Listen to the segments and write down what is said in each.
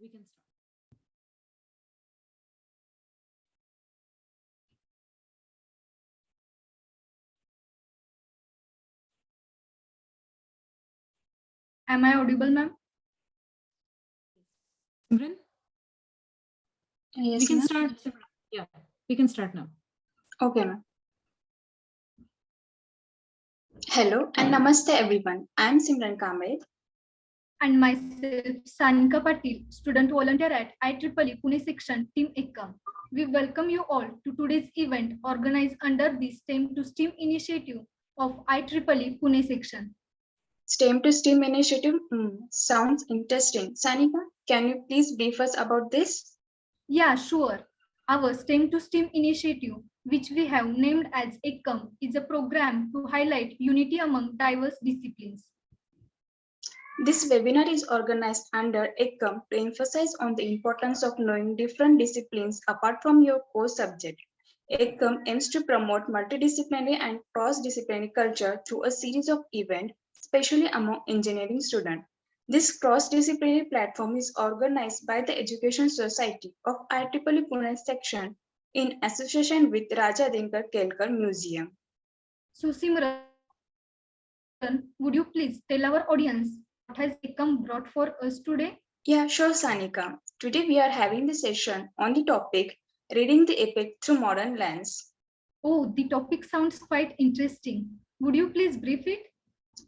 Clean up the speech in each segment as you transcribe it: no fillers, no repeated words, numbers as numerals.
we can start. Am I audible, ma'am? Simran, Yes, we can ma'am. start. Yeah, we can start now. Okay, ma'am. Hello and namaste everyone. I am Simran Kamble. And myself, Sanika Patil, student volunteer at IEEE Pune section, Team Ekam. We welcome you all to today's event organized under the STEM to STEAM initiative of IEEE Pune section. STEM to STEAM initiative sounds interesting. Sanika, can you please brief us about this? Yeah, sure. Our STEM to STEAM initiative, which we have named as Ekam, is a program to highlight unity among diverse disciplines. This webinar is organized under Ekam to emphasize on the importance of knowing different disciplines apart from your core subject. Ekam aims to promote multidisciplinary and cross-disciplinary culture through a series of events, especially among engineering students. This cross-disciplinary platform is organized by the Education Society of IEEE Pune section in association with Raja Dinkar Kelkar Museum. So Simran, would you please tell our audience what has Ekam brought for us today? Yeah, sure, Sanika. Today we are having the session on the topic Reading the Epic Through Modern Lens. Oh, the topic sounds quite interesting. Would you please brief it?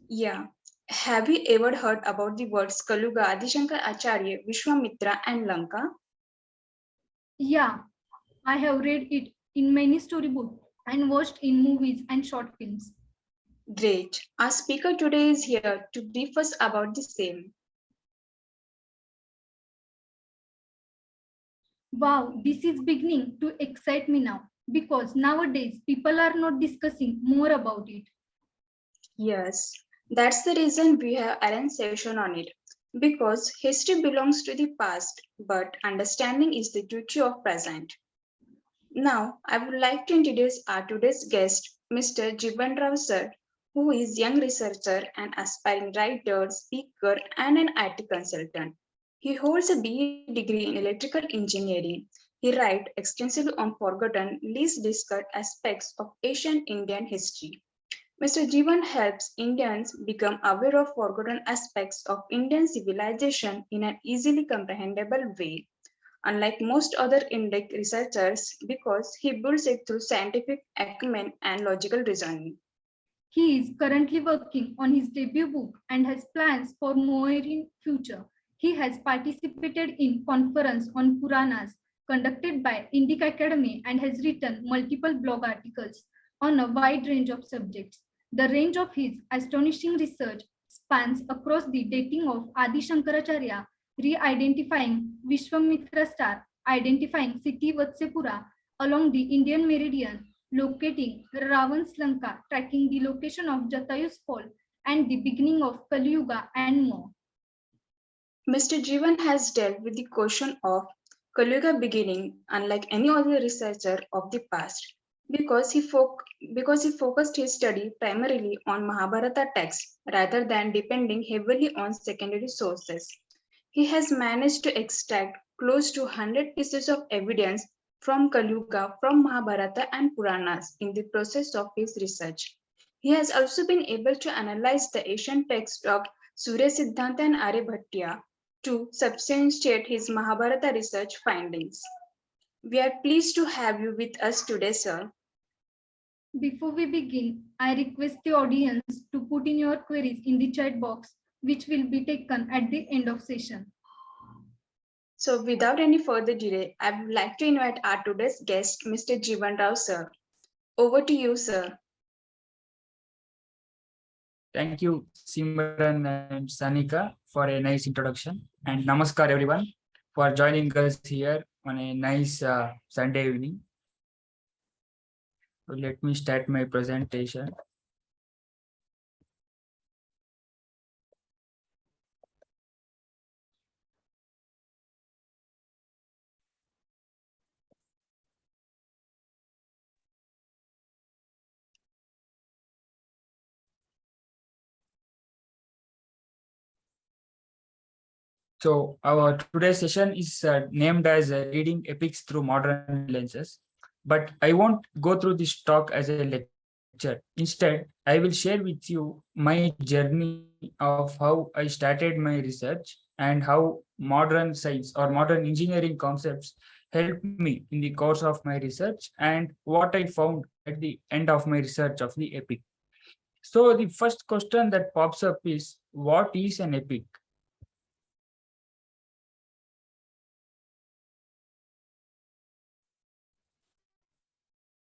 Yeah. Have you ever heard about the words Kaliyuga, Adi Shankaracharya, Vishwamitra, and Lanka? Yeah, I have read it in many storybooks and watched in movies and short films. Great. Our speaker today is here to brief us about the same. Wow, this is beginning to excite me now because nowadays people are not discussing more about it. Yes, that's the reason we have arranged session on it. Because history belongs to the past, but understanding is the duty of present. Now, I would like to introduce our today's guest, Mr. Jeevan Rao sir, who is young researcher and aspiring writer, speaker, and an IT consultant. He holds a BE degree in electrical engineering. He writes extensively on forgotten, least discussed aspects of ancient Indian history. Mr. Jeevan helps Indians become aware of forgotten aspects of Indian civilization in an easily comprehensible way, unlike most other Indic researchers, because he builds it through scientific acumen and logical reasoning. He is currently working on his debut book and has plans for more in future. He has participated in conference on Puranas conducted by Indic Academy and has written multiple blog articles on a wide range of subjects. The range of his astonishing research spans across the dating of Adi Shankaracharya, re-identifying Vishwamitra star, identifying city Vatsyapura along the Indian meridian, locating Ravana's Lanka, tracking the location of Jatayu's fall, and the beginning of Kaliyuga, and more. Mr. Jeevan has dealt with the question of Kaliyuga beginning unlike any other researcher of the past because he focused his study primarily on Mahabharata texts rather than depending heavily on secondary sources. He has managed to extract close to 100 pieces of evidence from Kaliyuga, from Mahabharata and Puranas in the process of his research. He has also been able to analyze the ancient text of Surya Siddhanta and Aryabhatiya to substantiate his Mahabharata research findings. We are pleased to have you with us today, sir. Before we begin, I request the audience to put in your queries in the chat box, which will be taken at the end of session. So without any further delay, I would like to invite our today's guest, Mr. Jeevan Rao, sir. Over to you, sir. Thank you, Simran and Sanika, for a nice introduction. And namaskar, everyone, for joining us here on a nice Sunday evening. So let me start my presentation. So our today's session is named as Reading Epics Through Modern Lenses. But I won't go through this talk as a lecture. Instead, I will share with you my journey of how I started my research and how modern science or modern engineering concepts helped me in the course of my research and what I found at the end of my research of the epic. So the first question that pops up is, what is an epic?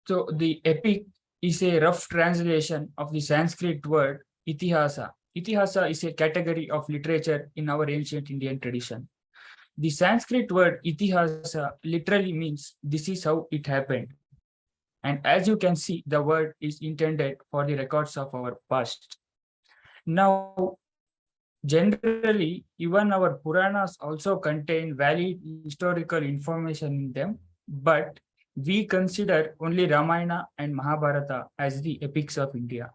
So the epic is a rough translation of the Sanskrit word itihasa. Itihasa is a category of literature in our ancient Indian tradition. The Sanskrit word itihasa literally means this is how it happened. And as you can see, the word is intended for the records of our past. Now, generally, even our Puranas also contain valid historical information in them, but we consider only Ramayana and Mahabharata as the epics of India.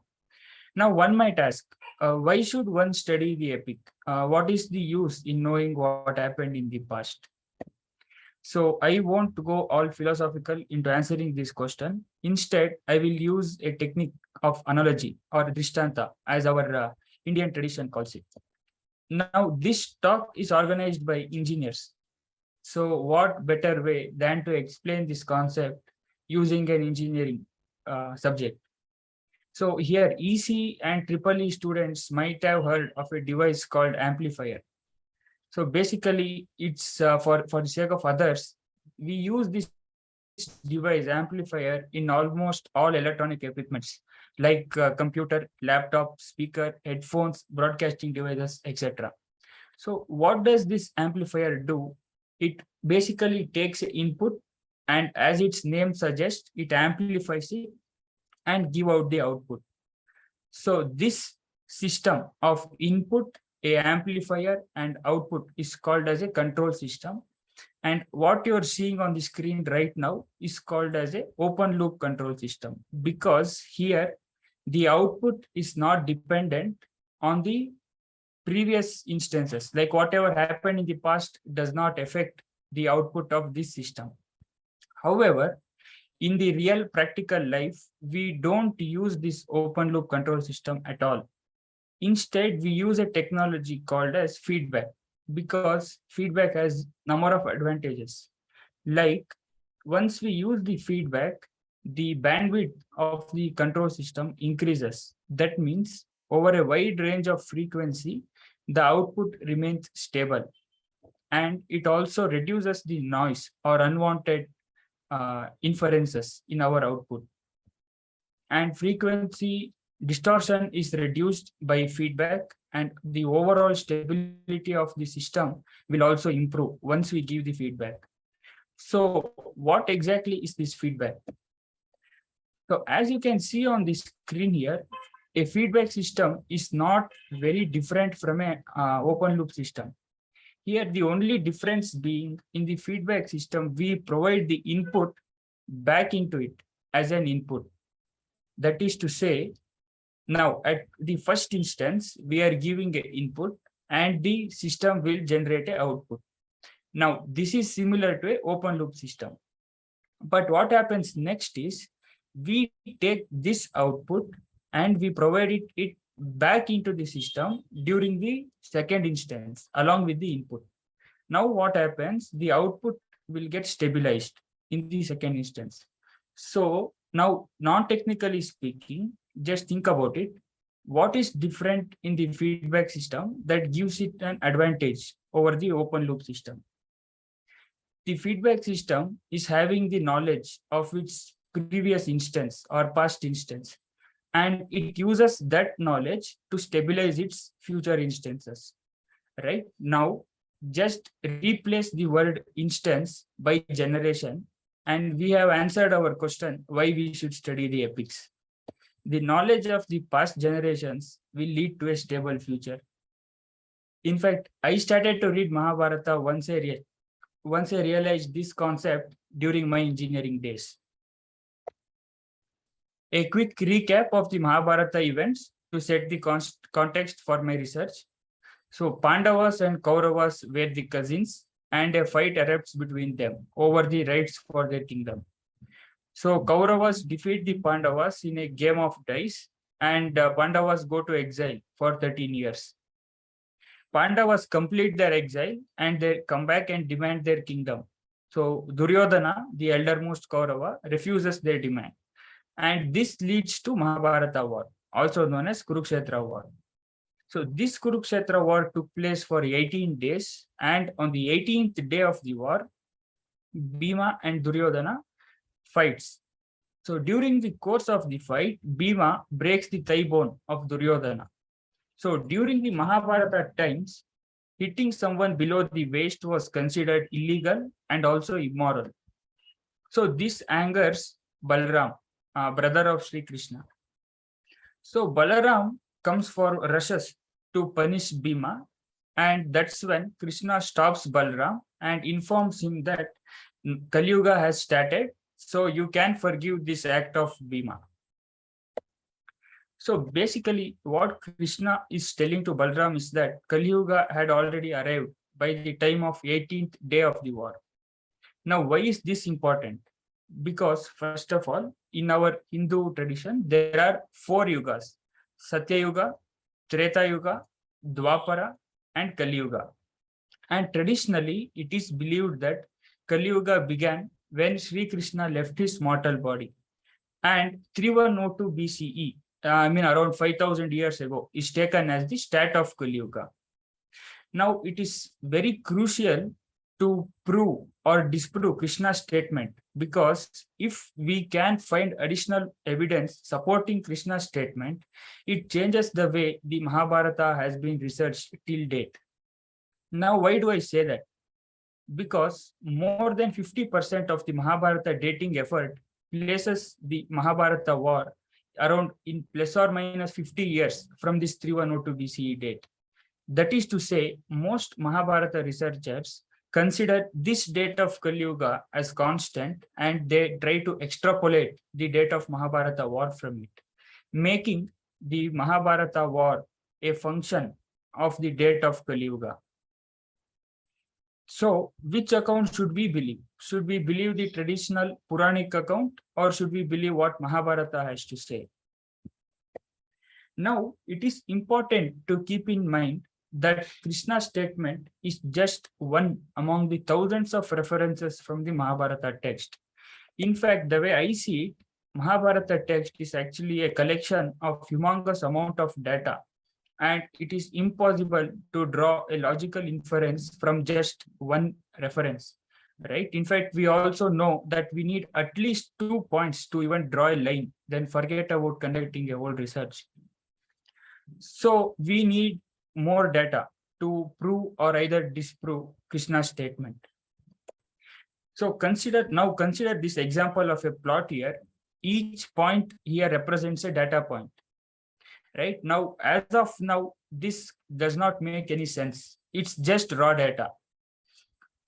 Now, one might ask, why should one study the epic? What is the use in knowing what happened in the past? So, I won't go all philosophical into answering this question. Instead, I will use a technique of analogy or drishtanta, as our Indian tradition calls it. Now, this talk is organized by engineers. So what better way than to explain this concept using an engineering subject? So here EC and EEE students might have heard of a device called amplifier. So basically it's for the sake of others, we use this device amplifier in almost all electronic equipments like computer, laptop, speaker, headphones, broadcasting devices, etc. So what does this amplifier do? It basically takes input and as its name suggests, it amplifies it and give out the output. So this system of input, a amplifier and output is called as a control system. And what you're seeing on the screen right now is called as a open loop control system because here the output is not dependent on the previous instances, like whatever happened in the past does not affect the output of this system. However, in the real practical life, we don't use this open loop control system at all. Instead, we use a technology called as feedback because feedback has number of advantages. Like once we use the feedback, the bandwidth of the control system increases. That means over a wide range of frequency, the output remains stable. And it also reduces the noise or unwanted inferences in our output. And frequency distortion is reduced by feedback and the overall stability of the system will also improve once we give the feedback. So what exactly is this feedback? So as you can see on the screen here, a feedback system is not very different from a open loop system. Here, the only difference being in the feedback system, we provide the input back into it as an input. That is to say, now at the first instance, we are giving an input and the system will generate an output. Now, this is similar to an open loop system. But what happens next is we take this output and we provide it back into the system during the second instance along with the input. Now what happens? The output will get stabilized in the second instance. So now non-technically speaking, just think about it. What is different in the feedback system that gives it an advantage over the open loop system? The feedback system is having the knowledge of its previous instance or past instance, and it uses that knowledge to stabilize its future instances. Right now, just replace the word instance by generation, and we have answered our question why we should study the epics. The knowledge of the past generations will lead to a stable future. In fact, I started to read Mahabharata once I realized this concept during my engineering days. A quick recap of the Mahabharata events to set the context for my research. So Pandavas and Kauravas were the cousins, and a fight erupts between them over the rights for their kingdom. So Kauravas defeat the Pandavas in a game of dice, and Pandavas go to exile for 13 years. Pandavas complete their exile and they come back and demand their kingdom. So Duryodhana, the eldermost Kaurava, refuses their demand. And this leads to Mahabharata war, also known as Kurukshetra war. So this Kurukshetra war took place for 18 days, and on the 18th day of the war, Bhima and Duryodhana fights. So during the course of the fight, Bhima breaks the thigh bone of Duryodhana. So during the Mahabharata times, hitting someone below the waist was considered illegal and also immoral. So this angers Balaram, brother of Sri Krishna. So Balaram rushes to punish Bhima, and that's when Krishna stops Balaram and informs him that Kaliyuga has started, so you can forgive this act of Bhima. So basically, what Krishna is telling to Balaram is that Kaliyuga had already arrived by the time of 18th day of the war. Now, why is this important? Because first of all, in our Hindu tradition, there are 4 yugas: Satya Yuga, Treta Yuga, Dwapara, and Kaliyuga. And traditionally, it is believed that Kaliyuga began when Sri Krishna left his mortal body. And 3102 BCE, around 5000 years ago, is taken as the start of Kaliyuga. Now, it is very crucial to prove or disprove Krishna's statement, because if we can find additional evidence supporting Krishna's statement, it changes the way the Mahabharata has been researched till date. Now, why do I say that? Because more than 50% of the Mahabharata dating effort places the Mahabharata war around in plus or minus 50 years from this 3102 BCE date. That is to say, most Mahabharata researchers consider this date of Kaliyuga as constant, and they try to extrapolate the date of Mahabharata war from it, making the Mahabharata war a function of the date of Kaliyuga. So, which account should we believe? Should we believe the traditional Puranic account, or should we believe what Mahabharata has to say? Now, it is important to keep in mind that Krishna's statement is just one among the thousands of references from the Mahabharata text. In fact, the way I see it, Mahabharata text is actually a collection of humongous amount of data, and it is impossible to draw a logical inference from just one reference, right? In fact, we also know that we need at least 2 points to even draw a line, then forget about conducting a whole research. So we need more data to prove or either disprove Krishna's statement. So consider this example of a plot here. Each point here represents a data point. Right now, as of now, this does not make any sense. It's just raw data.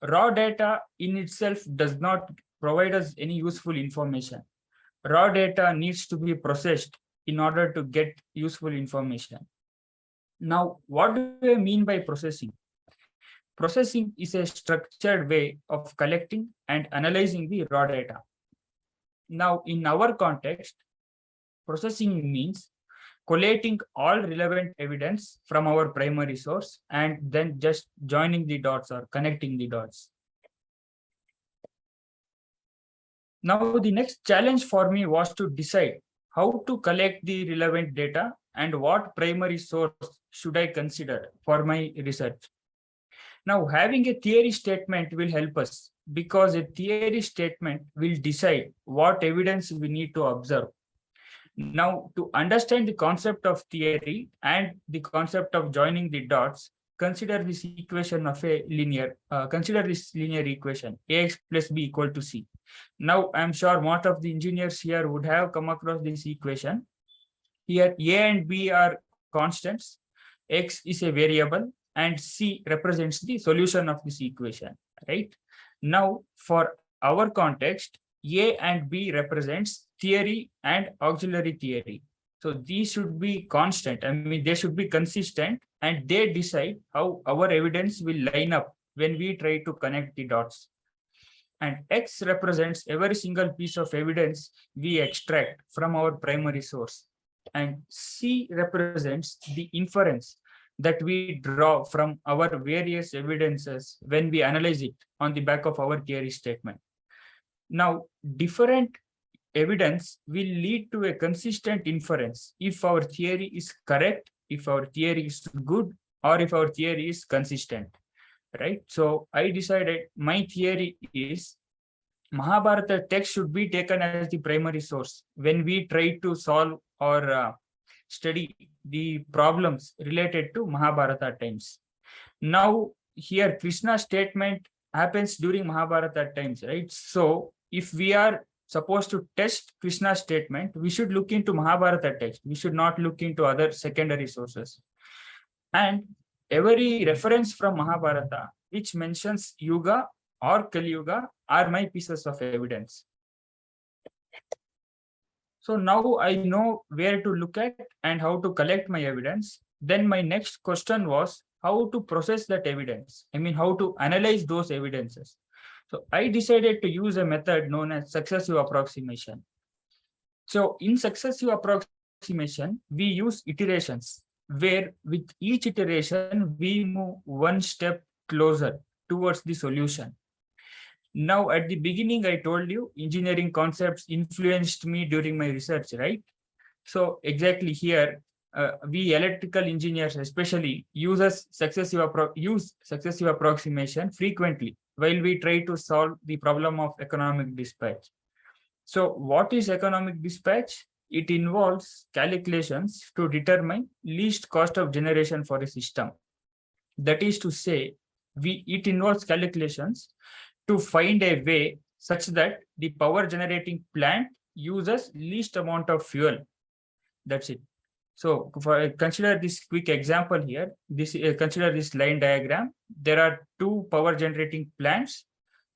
Raw data in itself does not provide us any useful information. Raw data needs to be processed in order to get useful information. Now, what do I mean by processing? Processing is a structured way of collecting and analyzing the raw data. Now, in our context, processing means collating all relevant evidence from our primary source and then just joining the dots or connecting the dots. Now, the next challenge for me was to decide how to collect the relevant data and what primary source should I consider for my research. Now, having a theory statement will help us, because a theory statement will decide what evidence we need to observe. Now, to understand the concept of theory and the concept of joining the dots, consider this equation of a linear, consider this linear equation, ax plus b equal to c. Now, I'm sure most of the engineers here would have come across this equation. Here, a and b are constants, x is a variable, and c represents the solution of this equation, right? Now, for our context, a and b represents theory and auxiliary theory. So these should be constant. I mean, they should be consistent and they decide how our evidence will line up when we try to connect the dots. And X represents every single piece of evidence we extract from our primary source. And C represents the inference that we draw from our various evidences when we analyze it on the back of our theory statement. Now, different evidence will lead to a consistent inference if our theory is correct, if our theory is good, or if our theory is consistent, right? So I decided my theory is Mahabharata text should be taken as the primary source when we try to solve or study the problems related to Mahabharata times. Now, here Krishna's statement happens during Mahabharata times, right? So if we are supposed to test Krishna's statement, we should look into Mahabharata text. We should not look into other secondary sources. And every reference from Mahabharata which mentions Yuga or Kaliyuga are my pieces of evidence. So now I know where to look at and how to collect my evidence. Then my next question was how to process that evidence. I mean, how to analyze those evidences. So I decided to use a method known as successive approximation. So in successive approximation, we use iterations where with each iteration, we move one step closer towards the solution. Now, at the beginning, I told you engineering concepts influenced me during my research, right? So exactly here, we electrical engineers especially use successive approximation frequently while we try to solve the problem of economic dispatch. So what is economic dispatch? It involves calculations to determine least cost of generation for a system. That is to say, it involves calculations to find a way such that the power generating plant uses least amount of fuel. That's it. So consider this quick example here. Consider this line diagram. There are two power generating plants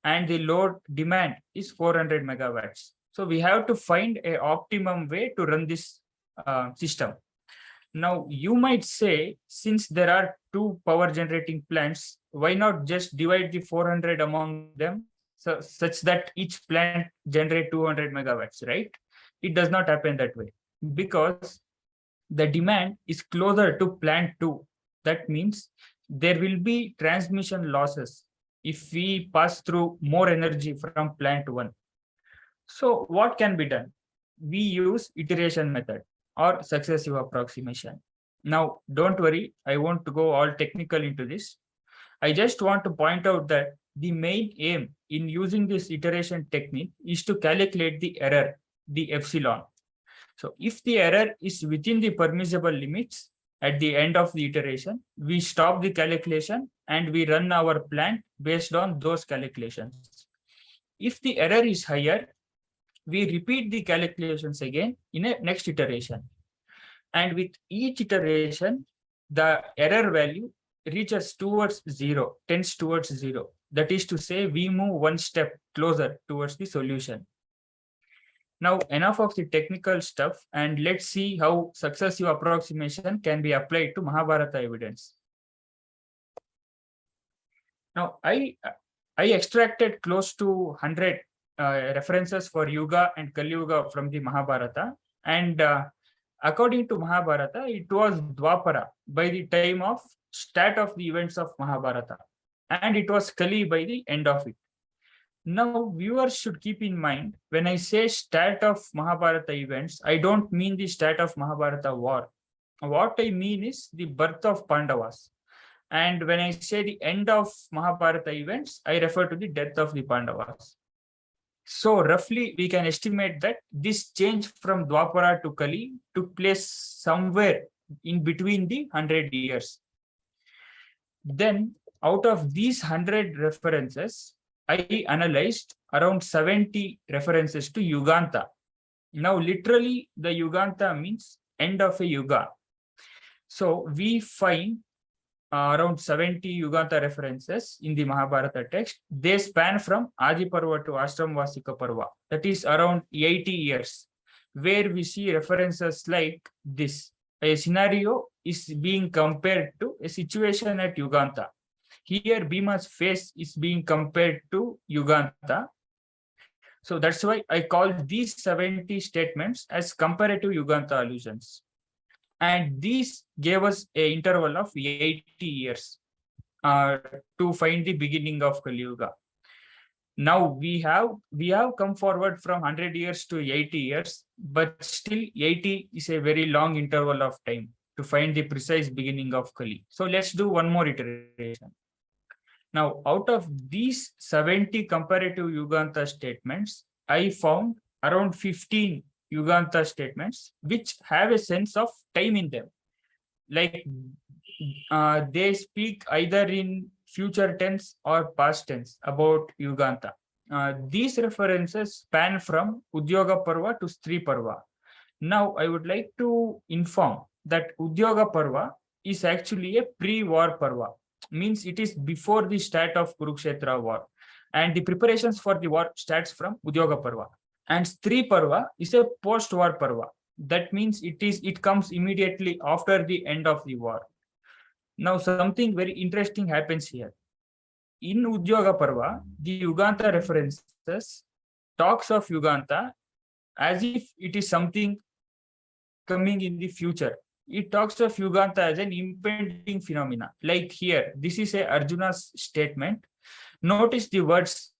and the load demand is 400 megawatts. So we have to find an optimum way to run this system. Now you might say, since there are two power generating plants, why not just divide the 400 among them such that each plant generate 200 megawatts, right? It does not happen that way because the demand is closer to plant 2. That means there will be transmission losses if we pass through more energy from plant 1. So what can be done? We use iteration method or successive approximation. Now, don't worry, I won't go all technical into this. I just want to point out that the main aim in using this iteration technique is to calculate the error, the epsilon. So if the error is within the permissible limits at the end of the iteration, we stop the calculation and we run our plant based on those calculations. If the error is higher, we repeat the calculations again in a next iteration. And with each iteration, the error value reaches towards 0, tends towards 0. That is to say, we move one step closer towards the solution. Now, enough of the technical stuff, and let's see how successive approximation can be applied to Mahabharata evidence. Now, I extracted close to 100 references for Yuga and Kaliyuga from the Mahabharata, and according to Mahabharata, it was Dwapara by the time of start of the events of Mahabharata, and it was Kali by the end of it. Now, viewers should keep in mind, when I say start of Mahabharata events, I don't mean the start of Mahabharata war. What I mean is the birth of Pandavas. And when I say the end of Mahabharata events, I refer to the death of the Pandavas. So roughly, we can estimate that this change from Dwapara to Kali took place somewhere in between the 100 years. Then, out of these 100 references, I analyzed around 70 references to Yuganta. Now, literally, the Yuganta means end of a Yuga. So we find around 70 Yuganta references in the Mahabharata text. They span from Adi Parva to Ashramvasika Parva. That is around 80 years, where we see references like this. A scenario is being compared to a situation at Yugantha. Here, Bhima's face is being compared to Yugantha. So that's why I call these 70 statements as comparative Yugantha allusions. And these gave us an interval of 80 years to find the beginning of Kaliyuga. Now we have come forward from 100 years to 80 years, but still 80 is a very long interval of time to find the precise beginning of Kali. So let's do one more iteration. Now, out of these 70 comparative Yugantha statements, I found around 15 Yugantha statements which have a sense of time in them. Like they speak either in future tense or past tense about Yugantha. These references span from Udyoga Parva to Stri Parva. Now, I would like to inform that Udyoga Parva is actually a pre-war Parva. Means it is before the start of Kurukshetra war, and the preparations for the war starts from Udyoga Parva. And Stri Parva is a post-war Parva. That means it comes immediately after the end of the war. Now something very interesting happens here. In Udyoga Parva, the Yugantha references talks of Yugantha as if it is something coming in the future. It talks of Yugantha as an impending phenomena. Like here, this is a Arjuna's statement. Notice the words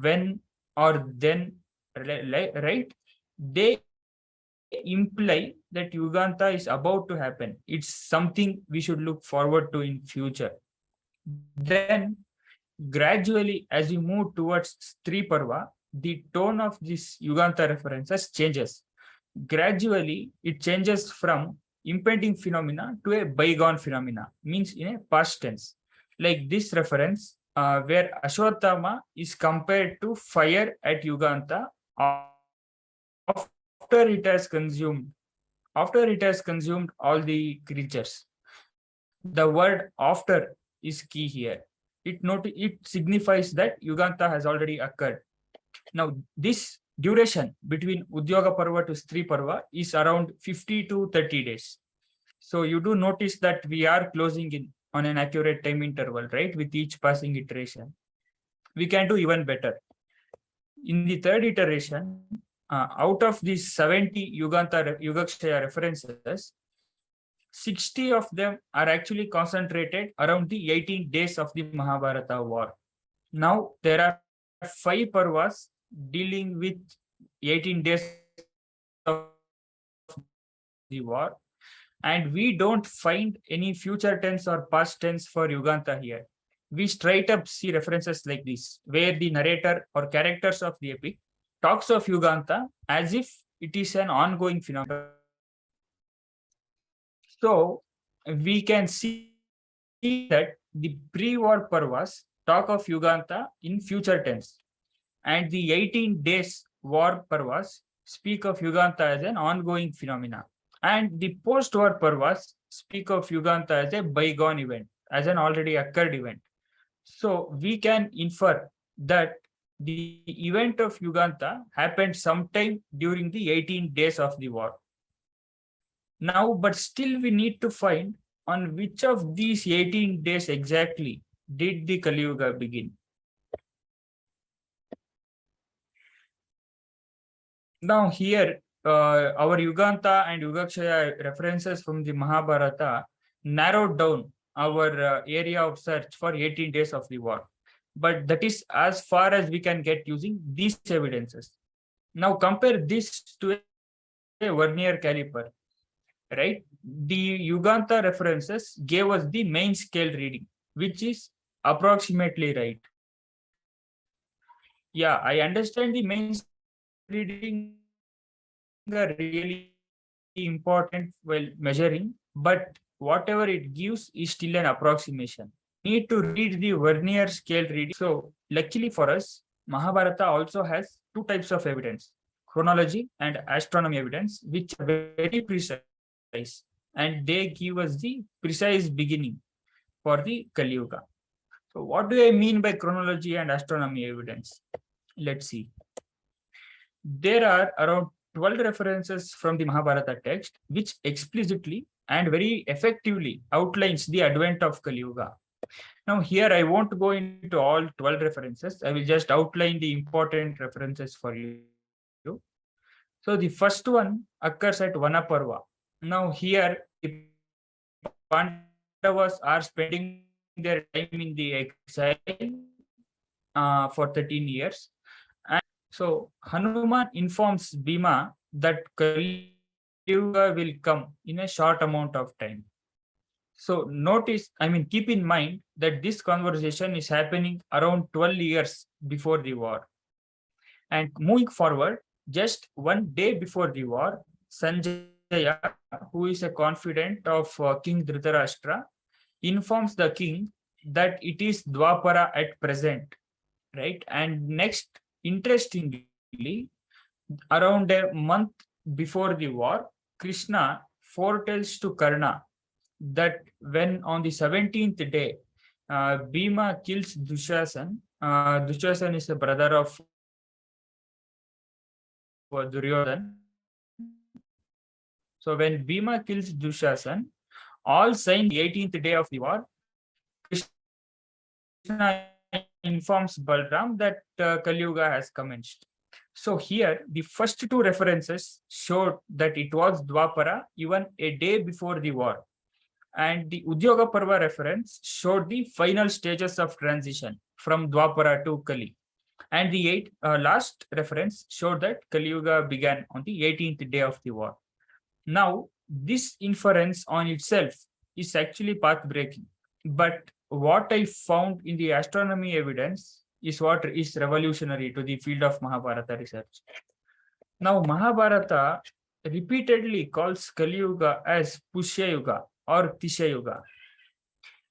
when or then, right? They imply that Yugantha is about to happen. It's something we should look forward to in future. Then gradually, as we move towards Stri Parva, the tone of this Yugantha references changes. Gradually, it changes from impending phenomena to a bygone phenomena, means in a past tense. Like this reference, where Ashwatthama is compared to fire at Yugantha after it has consumed all the creatures. The word after is key here. It signifies that Yugantha has already occurred. Now, this duration between Udyoga Parva to Stri Parva is around 50 to 30 days. So you do notice that we are closing in on an accurate time interval, right? With each passing iteration. We can do even better. In the third iteration, out of these 70 Yugakshaya references, 60 of them are actually concentrated around the 18 days of the Mahabharata war. Now, there are 5 Parvas dealing with 18 days of the war, and we don't find any future tense or past tense for Yugantha here. We straight up see references like this, where the narrator or characters of the epic talks of Yugantha as if it is an ongoing phenomenon. So we can see that the pre-war Parvas talk of Yugantha in future tense, and the 18 days war Parvas speak of Yugantha as an ongoing phenomena, and the post-war Parvas speak of Yugantha as a bygone event, as an already occurred event. So we can infer that the event of Yugantha happened sometime during the 18 days of the war. Now, but still we need to find on which of these 18 days exactly did the Kaliyuga begin. Now here, our Yugantha and Yugakshaya references from the Mahabharata narrowed down our area of search for 18 days of the war. But that is as far as we can get using these evidences. Now compare this to a vernier caliper, right? The Yugantha references gave us the main scale reading, which is approximately right. Yeah, I understand the main reading are really important while measuring, but whatever it gives is still an approximation. Need to read the vernier scale reading. So luckily for us, Mahabharata also has 2 types of evidence: chronology and astronomy evidence, which are very precise, and they give us the precise beginning for the Kaliyuga. So what do I mean by chronology and astronomy evidence? Let's see. There are around 12 references from the Mahabharata text which explicitly and very effectively outlines the advent of Kaliyuga. Now here I won't go into all 12 references. I will just outline the important references for you. So the first one occurs at Vanaparva. Now here the Pandavas are spending their time in the exile for 13 years. And so Hanuman informs Bhima that Kaliyuga will come in a short amount of time. So keep in mind that this conversation is happening around 12 years before the war. And moving forward, just one day before the war, Sanjaya, who is a confidant of King Dhritarashtra, informs the king that it is Dwapara at present, right? And next, interestingly, around a month before the war, Krishna foretells to Karna that when on the 17th day, Bhima kills Dushasan. Dushasan is the brother of Duryodhan. So when Bhima kills Dushasan, all sign the 18th day of the war, Krishna informs Balram that Kaliyuga has commenced. So here, the first two references showed that it was Dwapara even a day before the war. And the Udyoga Parva reference showed the final stages of transition from Dwapara to Kali. And the last reference showed that Kaliyuga began on the 18th day of the war. Now, this inference on itself is actually path-breaking. But what I found in the astronomy evidence is what is revolutionary to the field of Mahabharata research. Now, Mahabharata repeatedly calls Kaliyuga as Pushya Yuga or Tisha Yuga.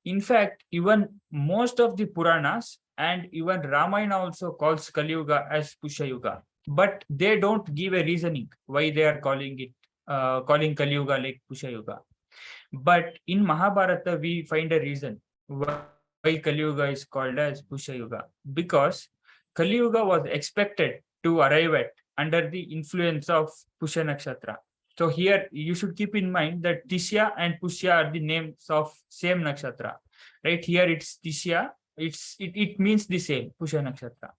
In fact, even most of the Puranas and even Ramayana also calls Kaliyuga as Pushya Yuga, but they don't give a reasoning why they are calling Kaliyuga like Pushya Yuga. But in Mahabharata, we find a reason why Kaliyuga is called as Pushya Yuga, because Kaliyuga was expected to arrive at under the influence of Pusha Nakshatra. So here you should keep in mind that Tishya and Pushya are the names of same nakshatra. Right here it's Tishya, it means the same, Pusha Nakshatra.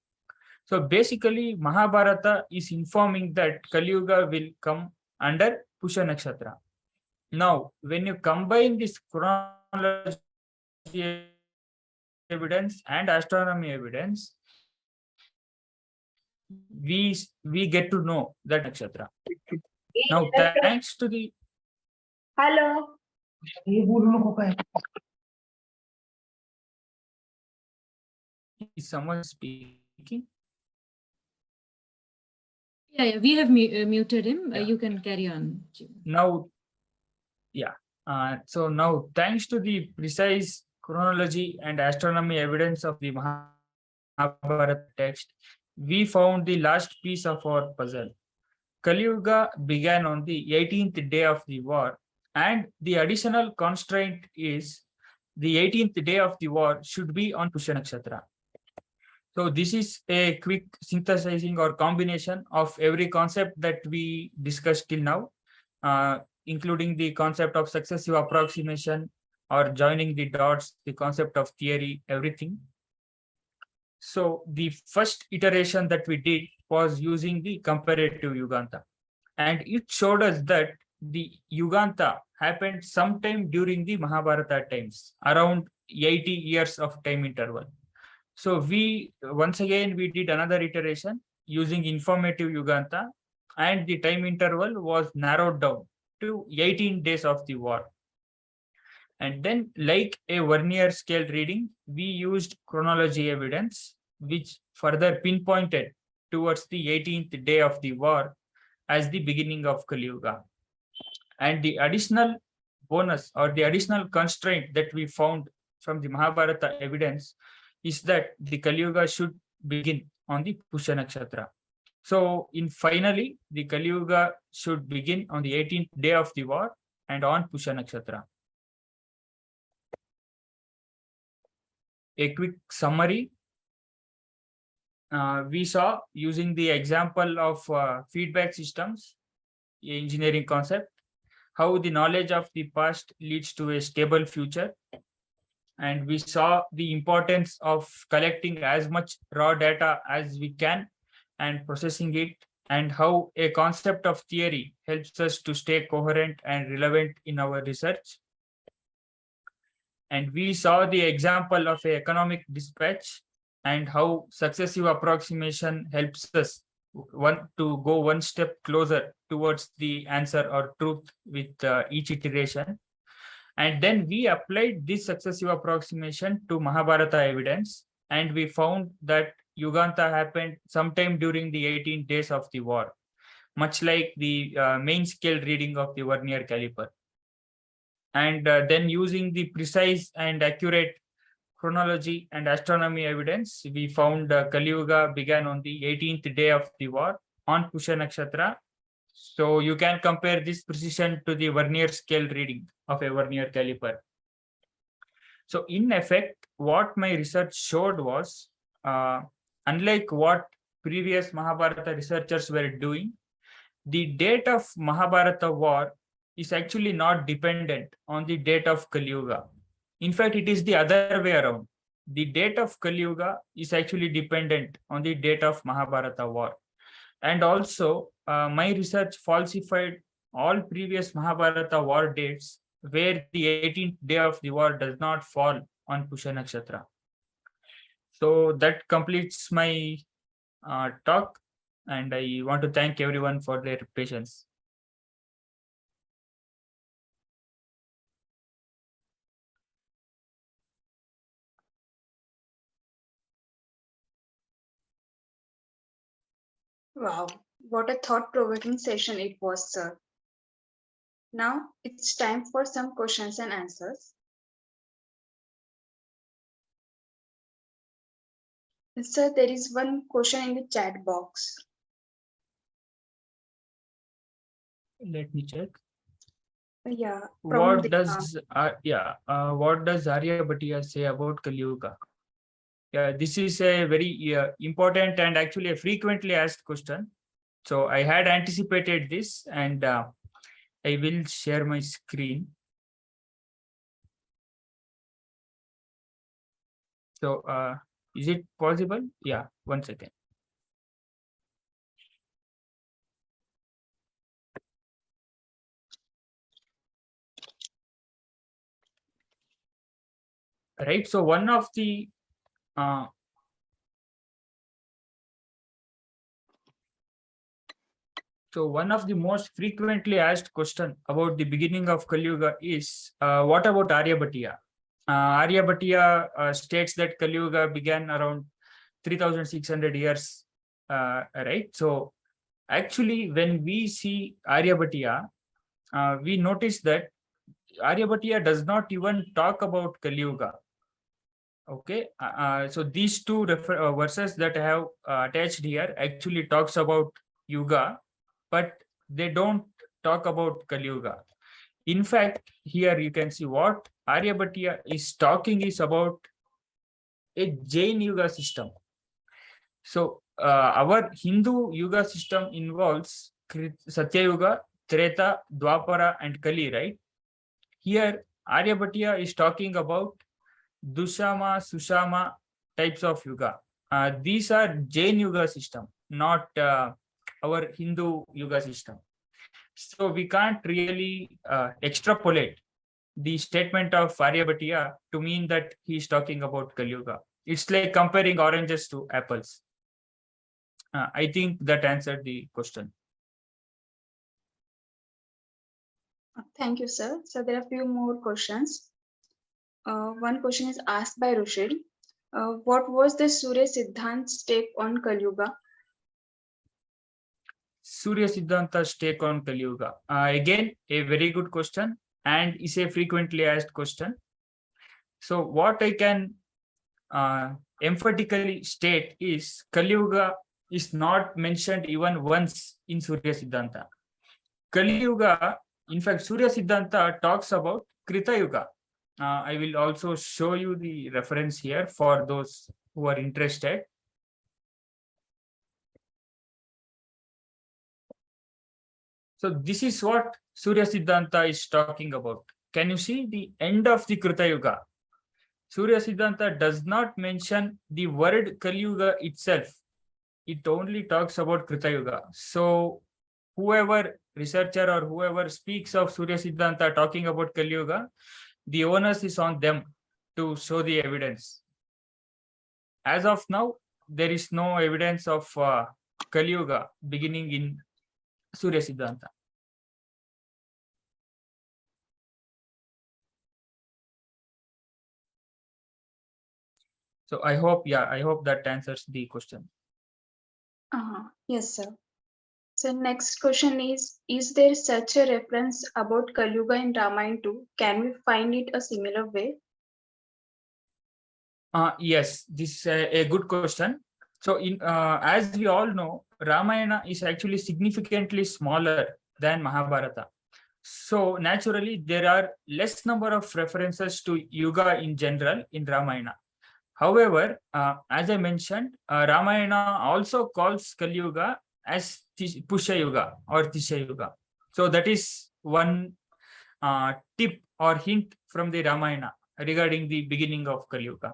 So basically Mahabharata is informing that Kaliyuga will come under Pusha Nakshatra. Now, when you combine this chronology evidence and astronomy evidence, we get to know that nakshatra. Now, thanks to the Hello. Is someone speaking? Yeah, we have muted him. Yeah. You can carry on. Now, yeah. So now, thanks to the precise chronology and astronomy evidence of the Mahabharata text, we found the last piece of our puzzle. Kaliyuga began on the 18th day of the war, and the additional constraint is the 18th day of the war should be on Pusha Nakshatra. So this is a quick synthesizing or combination of every concept that we discussed till now, including the concept of successive approximation or joining the dots, the concept of theory, everything. So the first iteration that we did was using the comparative Yuganta. And it showed us that the Yuganta happened sometime during the Mahabharata times, around 80 years of time interval. So once again, we did another iteration using informative Yuganta, and the time interval was narrowed down to 18 days of the war. And then, like a vernier scale reading, we used chronology evidence, which further pinpointed towards the 18th day of the war as the beginning of Kaliyuga. And the additional bonus or the additional constraint that we found from the Mahabharata evidence is that the Kaliyuga should begin on the Pusha Nakshatra. So finally, the Kaliyuga should begin on the 18th day of the war and on Pusha Nakshatra. A quick summary. We saw using the example of feedback systems, engineering concept. how the knowledge of the past leads to a stable future. And we saw the importance of collecting as much raw data as we can and processing it, and how a concept of theory helps us to stay coherent and relevant in our research. And we saw the example of a economic dispatch and how successive approximation helps us to go one step closer towards the answer or truth with each iteration. And then we applied this successive approximation to Mahabharata evidence, and we found that Yuganta happened sometime during the 18 days of the war, much like the main scale reading of the vernier caliper. And then using the precise and accurate chronology and astronomy evidence, we found Kaliyuga began on the 18th day of the war on Pusha Nakshatra. So you can compare this precision to the vernier scale reading of a vernier caliper. So in effect, what my research showed was, unlike what previous Mahabharata researchers were doing, the date of Mahabharata war is actually not dependent on the date of Kaliyuga. In fact, it is the other way around. The date of Kaliyuga is actually dependent on the date of Mahabharata war. And also, my research falsified all previous Mahabharata war dates where the 18th day of the war does not fall on Pusha Nakshatra. So that completes my talk, and I want to thank everyone for their patience. Wow, what a thought-provoking session it was, sir. Now it's time for some questions and answers. Sir, there is one question in the chat box. Let me check. Yeah. What does Aryabhatiya say about Kaliyuga? Yeah, this is a very important and actually a frequently asked question. So I had anticipated this, and I will share my screen. So is it possible? Yeah, 1 second. Right. So one of the most frequently asked question about the beginning of Kaliyuga is, what about Aryabhatiya? Aryabhatiya states that Kaliyuga began around 3,600 years, right? So actually, when we see Aryabhatiya, we notice that Aryabhatiya does not even talk about Kaliyuga. Okay, so these two verses that I have attached here actually talks about Yuga, but they don't talk about Kaliyuga. In fact, here you can see what Aryabhatiya is talking is about a Jain Yuga system. So our Hindu Yuga system involves Satya Yuga, Treta, Dwapara, and Kali, right? Here, Aryabhatiya is talking about Dushama, Sushama types of Yuga. These are Jain Yuga system, not our Hindu Yuga system. So we can't really extrapolate the statement of Aryabhatiya to mean that he's talking about Kaliyuga. It's like comparing oranges to apples. I think that answered the question. Thank you, sir. So there are a few more questions. One question is asked by Rushil. What was the Surya Siddhant's take on Kaliyuga? Surya Siddhanta's take on Kaliyuga. Again, a very good question, and is a frequently asked question. So what I can emphatically state is Kaliyuga is not mentioned even once in Surya Siddhanta. Kaliyuga, in fact, Surya Siddhanta talks about Krita Yuga. I will also show you the reference here for those who are interested. So this is what Surya Siddhanta is talking about. Can you see the end of the Kruta Yuga? Surya Siddhanta does not mention the word Kaliyuga itself. It only talks about Kruta Yuga. So whoever researcher or whoever speaks of Surya Siddhanta talking about Kaliyuga, the onus is on them to show the evidence. As of now, there is no evidence of Kaliyuga beginning in Surya Siddhanta. So I hope that answers the question. Yes, sir. So next question is there such a reference about Kaliyuga in Ramayana too? Can we find it a similar way? Yes, this is a good question. So as we all know, Ramayana is actually significantly smaller than Mahabharata. So naturally, there are less number of references to Yuga in general in Ramayana. However, as I mentioned, Ramayana also calls Kaliyuga as Pusha Yuga or Tisha Yuga. So that is one tip or hint from the Ramayana regarding the beginning of Kaliyuga.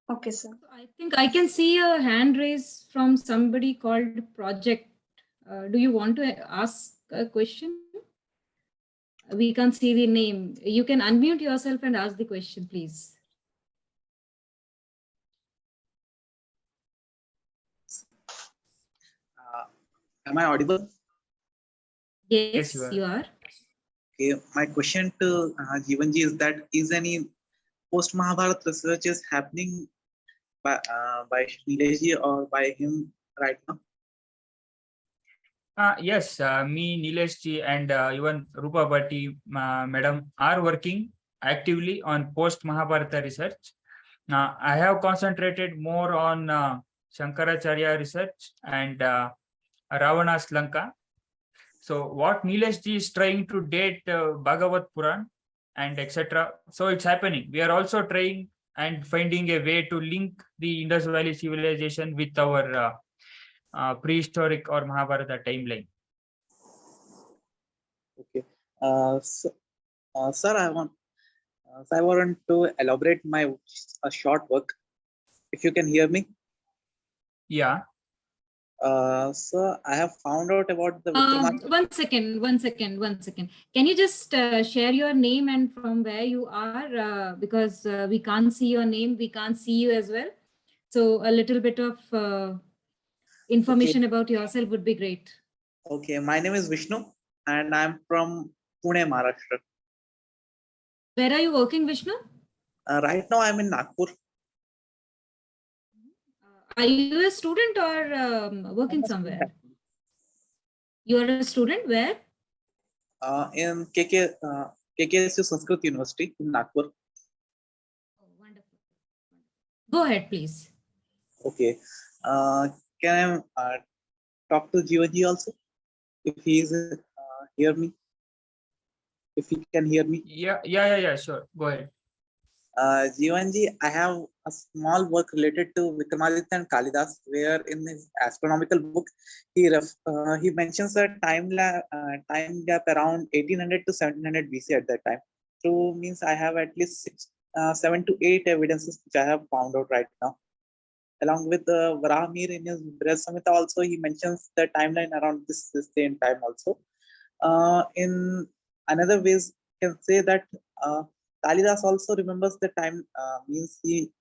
Okay, sir. I think I can see a hand raise from somebody called Project. Do you want to ask a question? We can't see the name. You can unmute yourself and ask the question, please. Am I audible? Yes, you are. you are. Okay, my question to Jeevan ji is that is any post Mahabharata research is happening by Nilesh ji or by him right now? Yes, me, Nilesh ji, and even Rupa Bhatti, madam, are working actively on post Mahabharata research. I have concentrated more on Shankaracharya research and Ravana's Lanka. So what Nilesh ji is trying to date Bhagavat Puran and etc. So it's happening. We are also trying and finding a way to link the Indus Valley civilization with our prehistoric or Mahabharata timeline. Okay. Sir, I want to elaborate my short work. If you can hear me. Yeah. So I have found out about the One second. Can you just share your name and from where you are? Because we can't see your name, we can't see you as well. So a little bit of information about yourself would be great. Okay, my name is Vishnu and I'm from Pune, Maharashtra. Where are you working, Vishnu? Right now I'm in Nagpur. Are you a student or working somewhere? You are a student where? In KKSU Sanskrit University in Nagpur. Oh, wonderful. Go ahead, please. Okay. Can I talk to Jeevan also? If he is hear me? If he can hear me? Yeah, sure. Go ahead. Jeevan ji, I have a small work related to Vikramaditya and Kalidas, where in his astronomical book, he mentions a time gap around 1800 to 1700 BC at that time. So means I have at least 7 to 8 evidences which I have found out right now. Along with Varamir in his Samhita also, he mentions the timeline around this same time also. In another ways, you can say that Kalidas also remembers the time, means he,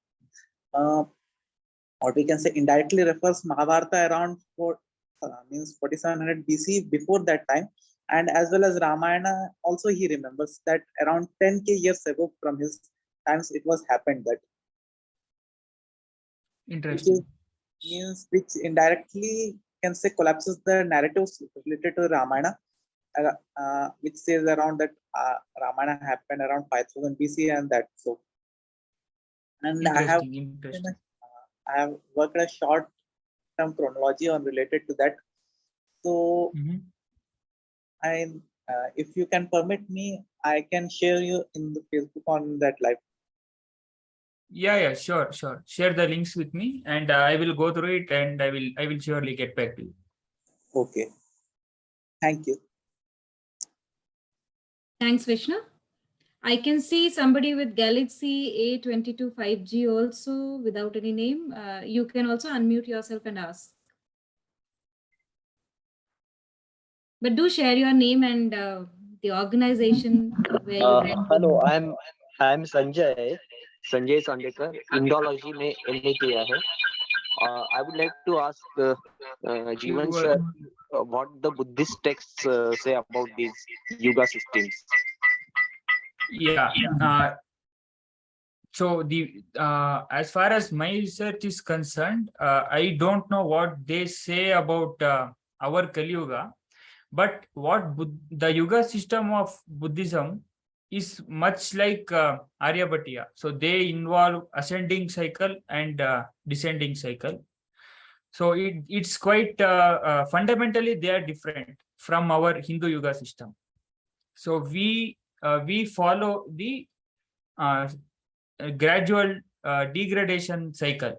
what we can say, indirectly refers Mahabharata around means 4700 BC before that time, and as well as Ramayana also he remembers that around 10k years ago from his times it was happened that. Interesting. Which indirectly can say collapses the narratives related to Ramayana, which says around that Ramayana happened around 5000 BC and that so. And I have worked a short term chronology on related to that. So if you can permit me, I can share you in the Facebook on that live. Yeah, sure. Share the links with me, and I will go through it, and I will surely get back to you. Okay. Thank you. Thanks, Vishnu. I can see somebody with Galaxy A22 5G also without any name. You can also unmute yourself and ask. But do share your name and the organization where you read. Hello I am Sanjay Sandekar Indology में MA किया है I would like to ask Jeevan sir what the Buddhist text say about this yoga systems. Yeah. So as far as my research is concerned, I don't know what they say about our Kaliyuga, but what the yoga system of Buddhism is much like Aryabhatiya. So they involve ascending cycle and descending cycle. So it's quite fundamentally they are different from our Hindu yoga system. So we follow the gradual degradation cycle,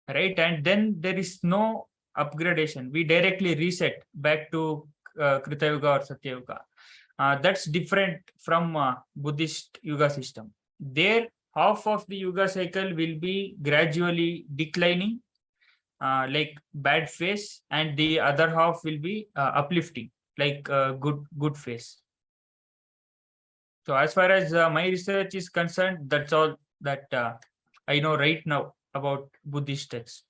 right? And then there is no upgradation. We directly reset back to Krita Yuga or Satya Yuga. That's different from Buddhist yoga system. There, half of the yoga cycle will be gradually declining, like bad phase, and the other half will be uplifting, like good phase. So as far as my research is concerned, that's all that I know right now about Buddhist texts.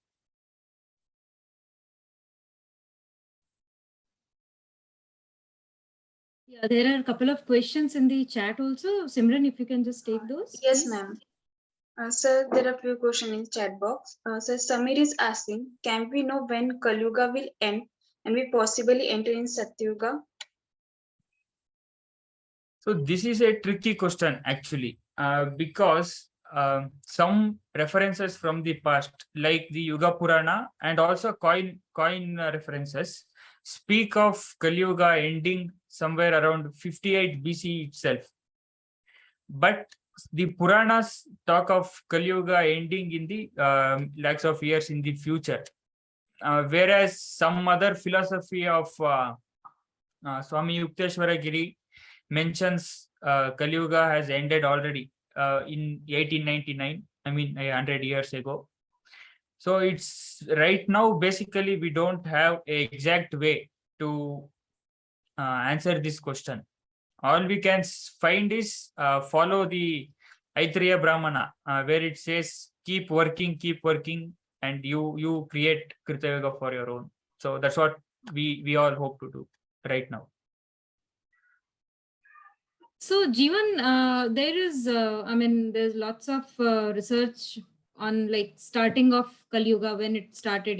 Yeah, there are a couple of questions in the chat also. Simran, if you can just take those. Yes, please. ma'am. Sir, there are a few questions in chat box. Sir, Samir is asking, can we know when Kaliyuga will end and we possibly enter in Satyuga? So this is a tricky question actually, because some references from the past, like the Yuga Purana and also coin references, speak of Kaliyuga ending somewhere around 58 BC itself. But the Puranas talk of Kaliyuga ending in the lakhs of years in the future, whereas some other philosophy of Swami Yukteswara Giri mentions Kaliyuga has ended already in 1899, I mean 100 years ago. So it's right now, basically, we don't have an exact way to answer this question. All we can find is follow the Aitreya Brahmana, where it says, keep working, and you create Krita Yoga for your own. So that's what we all hope to do right now. So Jeevan, there is, there's lots of research on like starting of Kaliyuga, when it started,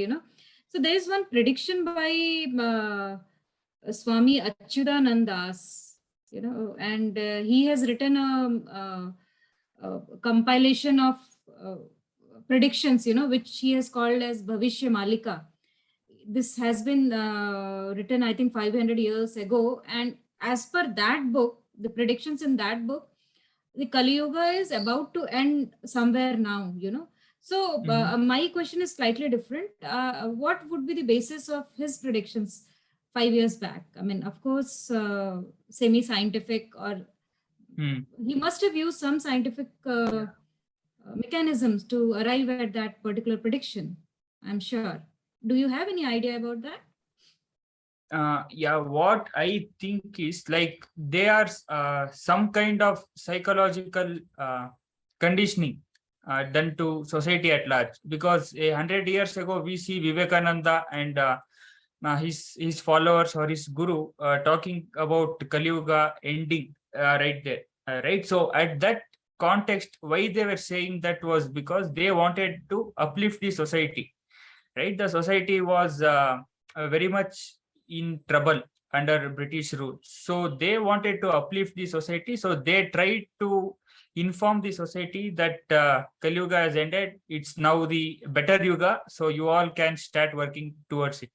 So there's one prediction by Swami Achyutanandas, and he has written a compilation of predictions, which he has called as Bhavishya Malika. This has been written, I think, 500 years ago. And as per that book, the predictions in that book, the Kali Yuga is about to end somewhere now, So my question is slightly different. What would be the basis of his predictions 5 years back? I mean, of course, semi-scientific, or he must have used some scientific mechanisms to arrive at that particular prediction, I'm sure. Do you have any idea about that? Yeah, what I think is like there are some kind of psychological conditioning done to society at large, because 100 years ago we see Vivekananda and his followers or his guru talking about Kali Yuga ending right there, right? So at that context, why they were saying that was because they wanted to uplift the society, right? The society was very much in trouble under British rule. So they wanted to uplift the society. So they tried to inform the society that Kali Yuga has ended. It's now the better Yuga. So you all can start working towards it.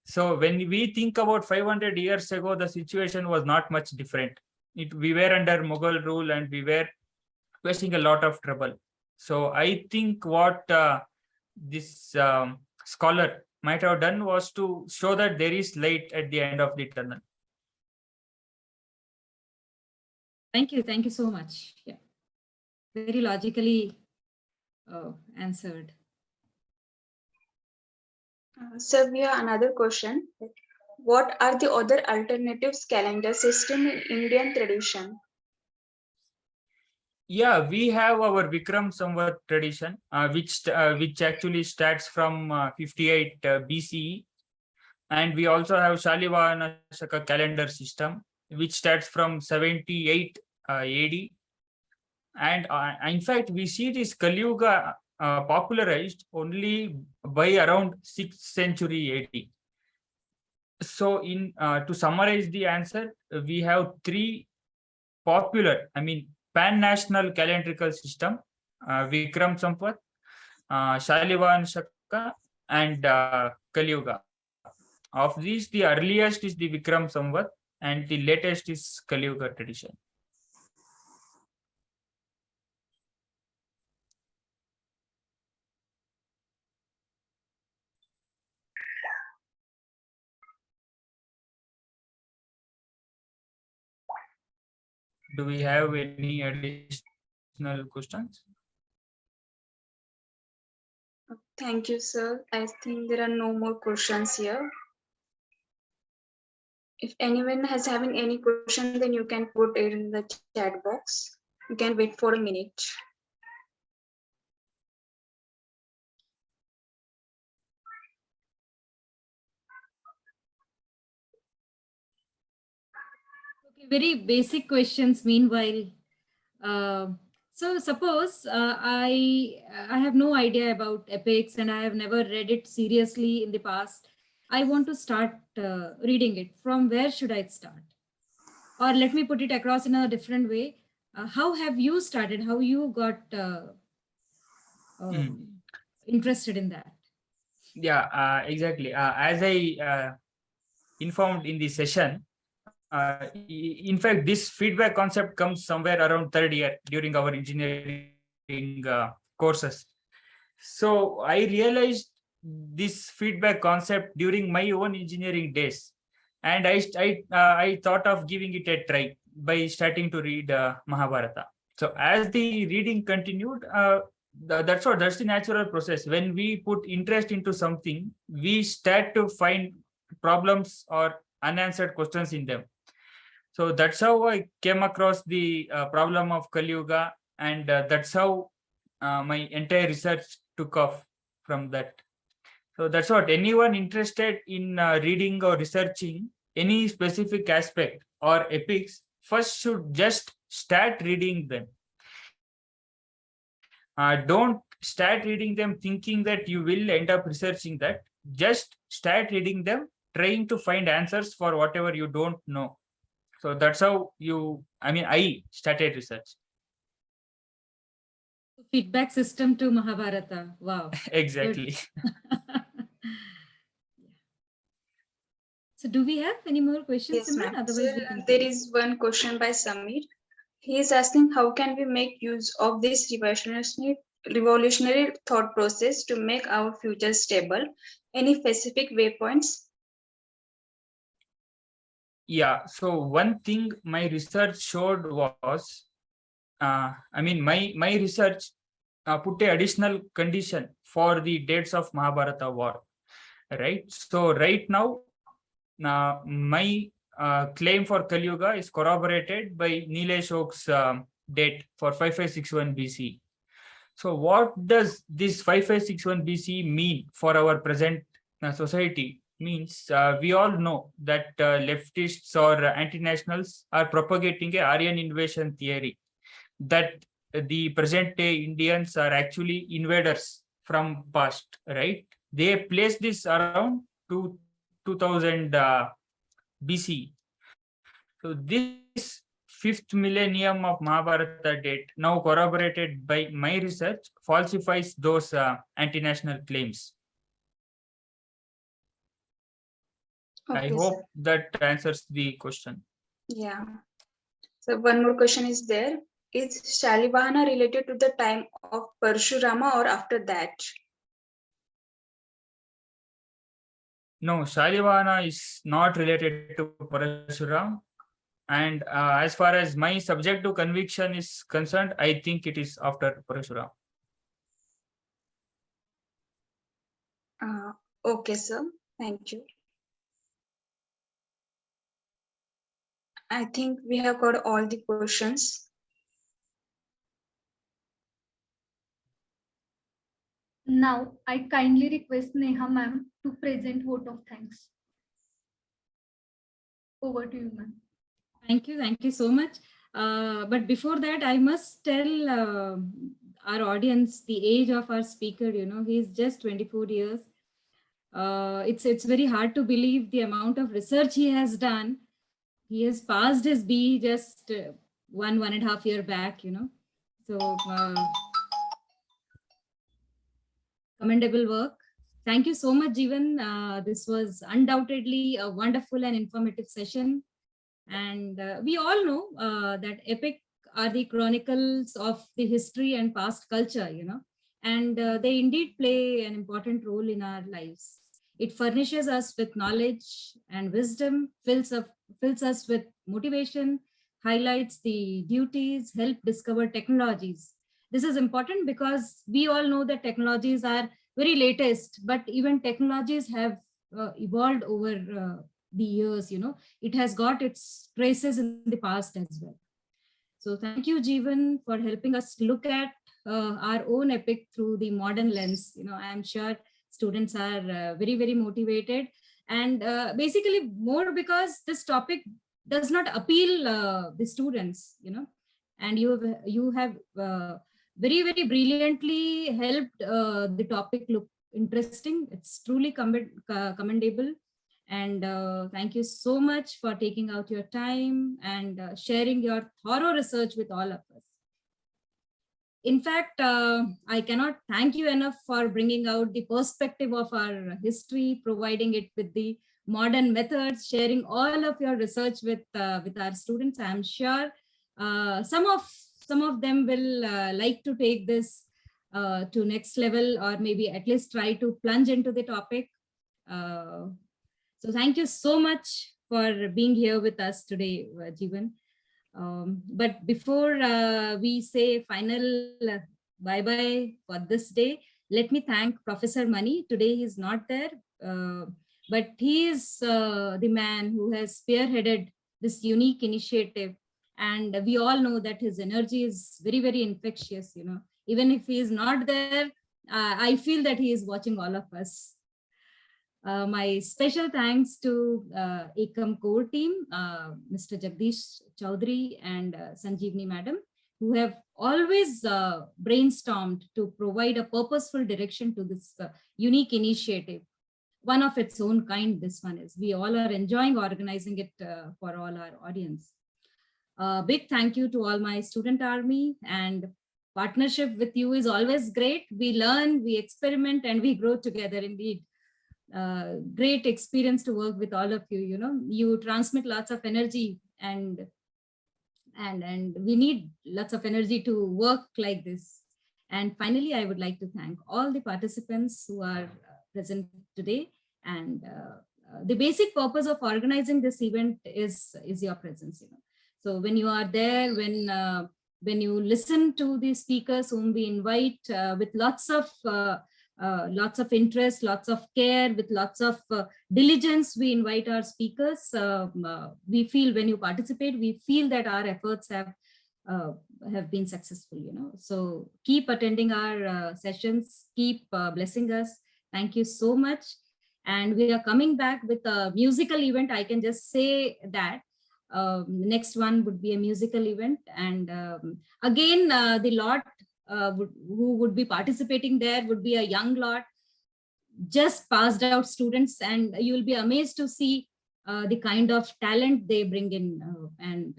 So when we think about 500 years ago, the situation was not much different. We were under Mughal rule and we were facing a lot of trouble. So I think what this scholar might have done was to show that there is light at the end of the tunnel. Thank you so much. Yeah, very logically answered. So we have another question. What are the other alternatives calendar system in Indian tradition? Yeah, we have our Vikram Samvat tradition, which actually starts from 58 BCE, and we also have Shalivahana Shaka calendar system, which starts from 78 AD. And in fact, we see this Kaliyuga popularized only by around 6th century AD. So, in to summarize the answer, we have three popular, pan-national calendrical system: Vikram Samvat, Shalivan Shaka, and Kaliyuga. Of these, the earliest is the Vikram Samvat, and the latest is Kaliyuga tradition. Do we have any additional questions? Thank you, sir. I think there are no more questions here. If anyone has having any question, then you can put it in the chat box. You can wait for a minute. Okay, very basic questions. Meanwhile, so suppose I have no idea about epics and I have never read it seriously in the past. I want to start reading it. From where should I start? Or let me put it across in a different way. How have you started? How you got interested in that? Yeah, exactly. As I informed in the session, in fact, this feedback concept comes somewhere around third year during our engineering courses. So I realized this feedback concept during my own engineering days, and I thought of giving it a try by starting to read Mahabharata. So as the reading continued, that's the natural process. When we put interest into something, we start to find problems or unanswered questions in them. So that's how I came across the problem of Kaliyuga, and that's how my entire research took off from that. So that's what anyone interested in reading or researching any specific aspect or epics first should just start reading them. Don't start reading them thinking that you will end up researching that. Just start reading them, trying to find answers for whatever you don't know. So that's how I started research. Feedback system to Mahabharata. Wow. Exactly. So do we have any more questions? Yes, ma'am. Otherwise, we can There close. is one question by Samir. He is asking how can we make use of this revolutionary thought process to make our future stable? Any specific waypoints? Yeah. So one thing my research showed was, my research put a additional condition for the dates of Mahabharata war. Right. So right now, my claim for Kaliyuga is corroborated by Nilesh Oak's date for 5561 BC. So what does this 5561 BC mean for our present society? Means we all know that leftists or anti-nationals are propagating a Aryan invasion theory, that the present day Indians are actually invaders from past, right? They place this around 2000 BC. So this fifth millennium of Mahabharata date, now corroborated by my research, falsifies those anti-national claims. Okay, I hope sir. that answers the question. Yeah. So one more question is there. Is Shalivahana related to the time of Parshurama or after that? No, Shalivahana is not related to Parashuram. And as far as my subjective conviction is concerned, I think it is after Parashuram. Okay, sir. Thank you. I think we have got all the questions. Now, I kindly request Neha ma'am to present vote of thanks. Over to you, ma'am. Thank you so much. But before that, I must tell our audience the age of our speaker. You know, he's just 24 years. It's very hard to believe the amount of research he has done. He has passed his B just 1.5 year back. You know, so commendable work. Thank you so much, Jeevan. This was undoubtedly a wonderful and informative session. And we all know that epic are the chronicles of the history and past culture, you know, and they indeed play an important role in our lives. It furnishes us with knowledge and wisdom, fills us with motivation, highlights the duties, help discover technologies. This is important because we all know that technologies are very latest, but even technologies have evolved over the years, you know. It has got its traces in the past as well. So thank you, Jeevan, for helping us look at our own epic through the modern lens. You know, I'm sure students are very motivated, and basically more because this topic does not appeal the students, you know, and you have very brilliantly helped the topic look interesting. It's truly commendable. And thank you so much for taking out your time and sharing your thorough research with all of us. In fact, I cannot thank you enough for bringing out the perspective of our history, providing it with the modern methods, sharing all of your research with our students. I'm sure some of them will like to take this to next level, or maybe at least try to plunge into the topic. So thank you so much for being here with us today, Jeevan. But before we say final bye-bye for this day, let me thank Professor Mani. Today he's not there, but he is the man who has spearheaded this unique initiative. And we all know that his energy is very infectious, you know. Even if he is not there, I feel that he is watching all of us. My special thanks to Ekam core team, Mr. Jagdish Chaudhary and Sanjeevani Madam, who have always brainstormed to provide a purposeful direction to this unique initiative. One of its own kind, this one is. We all are enjoying organizing it for all our audience. Big thank you to all my student army, and partnership with you is always great. We learn, we experiment, and we grow together indeed. Great experience to work with all of you. You know, you transmit lots of energy, and we need lots of energy to work like this. And finally, I would like to thank all the participants who are present today. And the basic purpose of organizing this event is your presence. You know, so when you are there, when you listen to the speakers whom we invite with lots of interest, lots of care, with lots of diligence, we invite our speakers. We feel when you participate, we feel that our efforts have been successful, you know. So keep attending our sessions, keep blessing us. Thank you so much. And we are coming back with a musical event. I can just say that next one would be a musical event. And again, the lot who would be participating there would be a young lot, just passed out students, and you will be amazed to see the kind of talent they bring in, and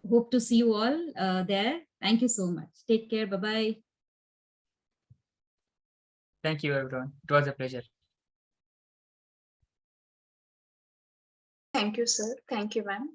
hope to see you all there. Thank you so much. Take care. Bye-bye. Thank you, everyone. It was a pleasure. Thank you, sir. Thank you, ma'am.